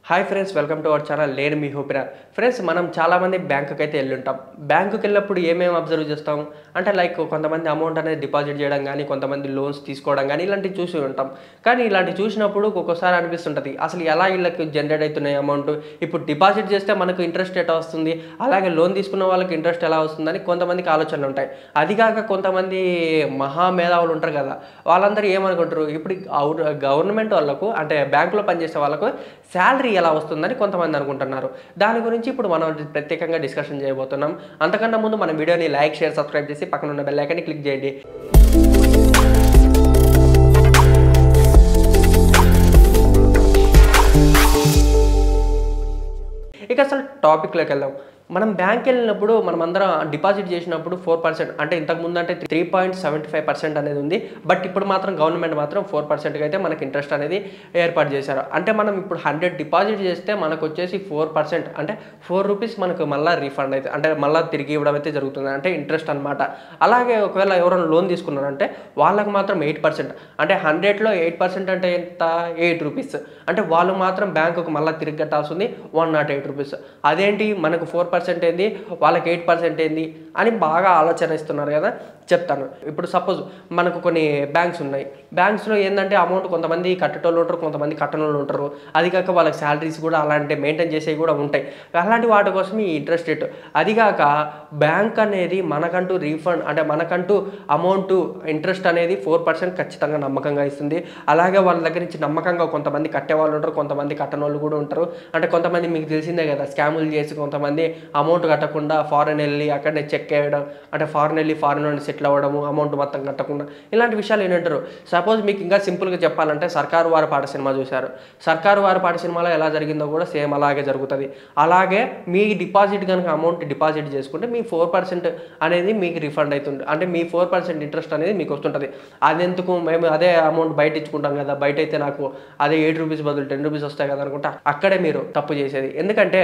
Hi friends, welcome to our channel. నేను మీ హోపిరా. Friends, మనం చాలామంది బ్యాంకుకి అయితే వెళ్ళుంటాం. బ్యాంకుకి వెళ్ళినప్పుడు ఏమేమి అబ్జర్వ్ చేస్తాం అంటే కొంతమంది అమౌంట్ అనేది డిపాజిట్ చేయడం కానీ, కొంతమంది లోన్స్ తీసుకోవడం కానీ ఇలాంటివి చూసి ఉంటాం. కానీ ఇలాంటివి చూసినప్పుడు ఒక్కొక్కసారి అనిపిస్తుంటుంది, అసలు ఎలా వీళ్ళకి జనరేట్ అవుతున్నాయి అమౌంట్. ఇప్పుడు డిపాజిట్ చేస్తే మనకు ఇంట్రెస్ట్ ఎట్లా వస్తుంది, అలాగే లోన్ తీసుకున్న వాళ్ళకి ఇంట్రెస్ట్ ఎలా వస్తుందని కొంతమందికి ఆలోచనలు ఉంటాయి. అదిగాక కొంతమంది మహామేధావులు ఉంటారు కదా, వాళ్ళందరూ ఏమనుకుంటారు, ఇప్పుడు గవర్నమెంట్ వాళ్ళకు అంటే బ్యాంకులో పనిచేసే వాళ్ళకు శాలరీ ఎలా వస్తుందని కొంతమంది అనుకుంటున్నారు. దాని గురించి ఇప్పుడు మనం ప్రత్యేకంగా డిస్కషన్ చేయబోతున్నాం. అంతకన్నా ముందు మన వీడియోని లైక్, షేర్, సబ్స్క్రైబ్ చేసి పక్కన ఉన్న బెల్ ఐకాన్ని క్లిక్ చేయండి. ఇక అసలు టాపిక్లోకి వెళ్దాం. మనం బ్యాంక్ వెళ్ళినప్పుడు మనమందరం డిపాజిట్ చేసినప్పుడు 4% అంటే ఇంతకుముందు అంటే 3.75% అనేది ఉంది. బట్ ఇప్పుడు మాత్రం గవర్నమెంట్ మాత్రం 4%కి అయితే మనకి ఇంట్రెస్ట్ అనేది ఏర్పాటు చేశారు. అంటే మనం ఇప్పుడు 100 డిపాజిట్ చేస్తే మనకు వచ్చేసి 4% అంటే 4 రూపీస్ మనకు మళ్ళీ రీఫండ్ అయితే అంటే మళ్ళీ తిరిగి ఇవ్వడం అయితే జరుగుతుంది, అంటే ఇంట్రెస్ట్ అనమాట. అలాగే ఒకవేళ ఎవరైనా లోన్ తీసుకున్నారంటే వాళ్ళకి మాత్రం 8%, అంటే 100లో 8% అంటే ఎంత, 8 రూపీస్. అంటే వాళ్ళు మాత్రం బ్యాంకుకు మళ్ళీ తిరిగి కట్టాల్సింది 108 రూపీస్. అదేంటి మనకు 4% ఏంది, వాళ్ళకి 8% ఏంది అని బాగా ఆలోచన ఇస్తున్నారు కదా. చెప్తాను. ఇప్పుడు సపోజ్ మనకు కొన్ని బ్యాంక్స్ ఉన్నాయి. బ్యాంక్స్లో ఏంటంటే అమౌంట్ కొంతమంది కట్టేటోళ్ళు ఉంటారు, కొంతమంది కట్టనోళ్ళు ఉంటారు. అది కాక వాళ్ళకి శాలరీస్ కూడా అలాంటి మెయింటైన్ చేసేవి కూడా ఉంటాయి. అలాంటి వాటి కోసం ఈ ఇంట్రెస్ట్ రేట్. అదిగాక బ్యాంక్ అనేది మనకంటూ రీఫండ్ అంటే మనకంటూ అమౌంట్ ఇంట్రెస్ట్ అనేది 4% ఖచ్చితంగా నమ్మకంగా ఇస్తుంది. అలాగే వాళ్ళ దగ్గర నుంచి నమ్మకంగా కొంతమంది కట్టేవాళ్ళు ఉంటారు, కొంతమంది కట్టనోళ్ళు కూడా ఉంటారు. అంటే కొంతమంది మీకు తెలిసిందే కదా, స్కాములు చేసి కొంతమంది అమౌంట్ కట్టకుండా ఫారెన్ వెళ్ళి అక్కడనే చెక్ వేయడం, అంటే ఫారెన్ వెళ్ళి ఫారెన్ నుండి సెటిల్ అవ్వడము, అమౌంట్ మొత్తం కట్టకుండా, ఇలాంటి విషయాలు ఏంటంటారు. సపోజ్ మీకు ఇంకా సింపుల్గా చెప్పాలంటే సర్కారు వారి పాట సినిమా చూశారు. సర్కారు వారి పాట సినిమాలో ఎలా జరిగిందో కూడా సేమ్ అలాగే జరుగుతుంది. అలాగే మీ డిపాజిట్ కనుక అమౌంట్ డిపాజిట్ చేసుకుంటే మీ 4% అనేది మీకు రిఫండ్ అవుతుంది. అంటే మీ 4% ఇంట్రెస్ట్ అనేది మీకు వస్తుంటుంది. అదెందుకు, మేము అదే అమౌంట్ బయట ఇచ్చుకుంటాం కదా, బయట అయితే నాకు అదే 8 రూపీస్ బదులు 10 రూపీస్ వస్తాయి కదా అనుకుంటా, అక్కడే మీరు తప్పు చేసేది. ఎందుకంటే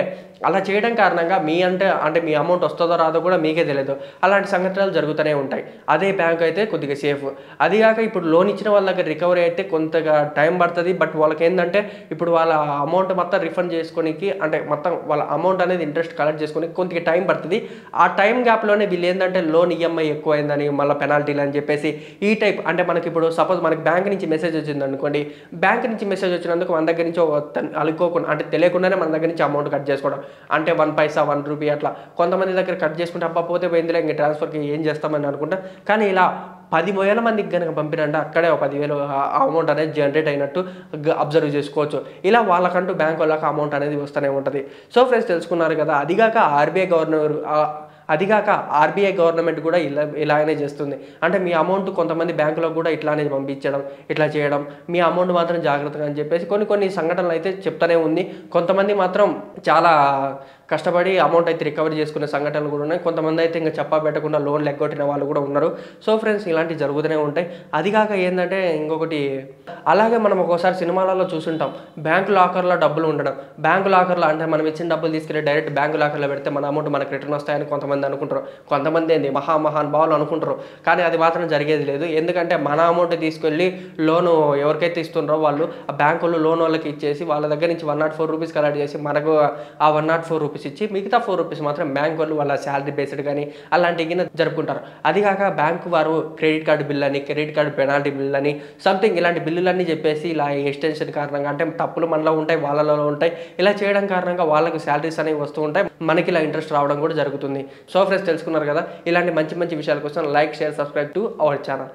అలా చేయడం కారణంగా మీ అంటే మీ అమౌంట్ వస్తుందో రాదో కూడా మీకే తెలియదు. అలాంటి సంఘటనలు జరుగుతూనే ఉంటాయి. అదే బ్యాంక్ అయితే కొద్దిగా సేఫ్. అదిగాక ఇప్పుడు లోన్ ఇచ్చిన వాళ్ళ దగ్గర రికవరీ అయితే కొంతగా టైం పడుతుంది. బట్ వాళ్ళకి ఏంటంటే ఇప్పుడు వాళ్ళ అమౌంట్ మొత్తం రిఫండ్ చేసుకోనికి, అంటే మొత్తం వాళ్ళ అమౌంట్ అనేది ఇంట్రెస్ట్ కలెక్ట్ చేసుకోనికి కొంత టైం పడుతుంది. ఆ టైం గ్యాప్లోనే వీళ్ళు ఏంటంటే లోన్ ఈఎంఐ ఎక్కువైందని మళ్ళీ పెనాల్టీలు అని చెప్పేసి ఈ టైప్, అంటే మనకి ఇప్పుడు సపోజ్ మనకి బ్యాంక్ నుంచి మెసేజ్ వచ్చింది అనుకోండి, బ్యాంక్ నుంచి మెసేజ్ వచ్చినందుకు మన దగ్గర నుంచి అనుకోకుండా అంటే తెలియకుండానే మన దగ్గర నుంచి అమౌంట్ కట్ చేసుకోవడం, అంటే 1 పైసా 1 రూపీ అట్లా కొంతమంది దగ్గర కట్ చేసుకుంటే అబ్బా పోతే పోయిందిలే ఇంక ట్రాన్స్ఫర్కి ఏం చేస్తామని అనుకుంటా. కానీ ఇలా 10,000 మందికి కనుక పంపినంటే అక్కడే 10,000 అమౌంట్ అనేది జనరేట్ అయినట్టు అబ్జర్వ్ చేసుకోవచ్చు. ఇలా వాళ్ళకంటూ బ్యాంక్ వాళ్ళకి అమౌంట్ అనేది వస్తూనే ఉంటుంది. సో ఫ్రెండ్స్, తెలుసుకున్నారు కదా. అదిగాక ఆర్బీఐ గవర్నమెంట్ కూడా ఇలానే చేస్తుంది. అంటే మీ అమౌంట్ కొంతమంది బ్యాంకులో కూడా ఇట్లానే పంపించడం, ఇట్లా చేయడం, మీ అమౌంట్ మాత్రం జాగ్రత్తగా అని చెప్పేసి కొన్ని సంఘటనలు అయితే చెప్తానే ఉంది. కొంతమంది మాత్రం చాలా కష్టపడి అమౌంట్ అయితే రికవరీ చేసుకునే సంఘటనలు కూడా ఉన్నాయి. కొంతమంది అయితే ఇంకా చెప్పా పెట్టకుండా లోన్లు ఎగ్గొట్టిన వాళ్ళు కూడా ఉన్నారు. సో ఫ్రెండ్స్, ఇలాంటివి జరుగుతూనే ఉంటాయి. అదిగాక ఏంటంటే ఇంకొకటి, అలాగే మనం ఒక్కోసారి సినిమాలలో చూసుంటాం, బ్యాంకు లాకర్లో డబ్బులు ఉండడం. బ్యాంకు లాకర్లో అంటే మనం ఇచ్చిన డబ్బులు తీసుకెళ్ళి డైరెక్ట్ బ్యాంకు లాకర్లో పెడితే మన అమౌంట్ మనకు రిటర్న్ వస్తాయని కొంతమంది అనుకుంటారు. కొంతమంది ఏంది మహానుభావులు అనుకుంటారు. కానీ అది మాత్రం జరిగేది లేదు. ఎందుకంటే మన అమౌంట్ తీసుకెళ్ళి లోను ఎవరికైతే ఇస్తున్నారో వాళ్ళు ఆ బ్యాంకు వాళ్ళు లోన్ వాళ్ళకి ఇచ్చేసి వాళ్ళ దగ్గర నుంచి 104 రూపీస్ కలెక్ట్ చేసి మనకు ఆ 104 రూపీస్ ఇచ్చి మిగతా 4 రూపీస్ మాత్రం బ్యాంక్ వాళ్ళు వాళ్ళ శాలరీ బేస్డ్ కానీ అలాంటివి జరుపుకుంటారు. అదిగాక బ్యాంకు వారు క్రెడిట్ కార్డు బిల్ అని, క్రెడిట్ కార్డు పెనాల్టీ బిల్ అని, సంథింగ్ ఇలాంటి బిల్లులన్నీ చెప్పేసి ఇలా ఎక్స్టెన్షన్ కారణంగా, అంటే తప్పులు మనలో ఉంటాయి వాళ్ళలో ఉంటాయి, ఇలా చేయడం కారణంగా వాళ్ళకు శాలరీస్ అనేవి వస్తూ ఉంటాయి, మనకి ఇలా ఇంట్రెస్ట్ రావడం కూడా జరుగుతుంది. సో ఫ్రెండ్స్, తెలుసుకున్నారు కదా. ఇలాంటి మంచి విషయాల కోసం like, share, subscribe to our channel.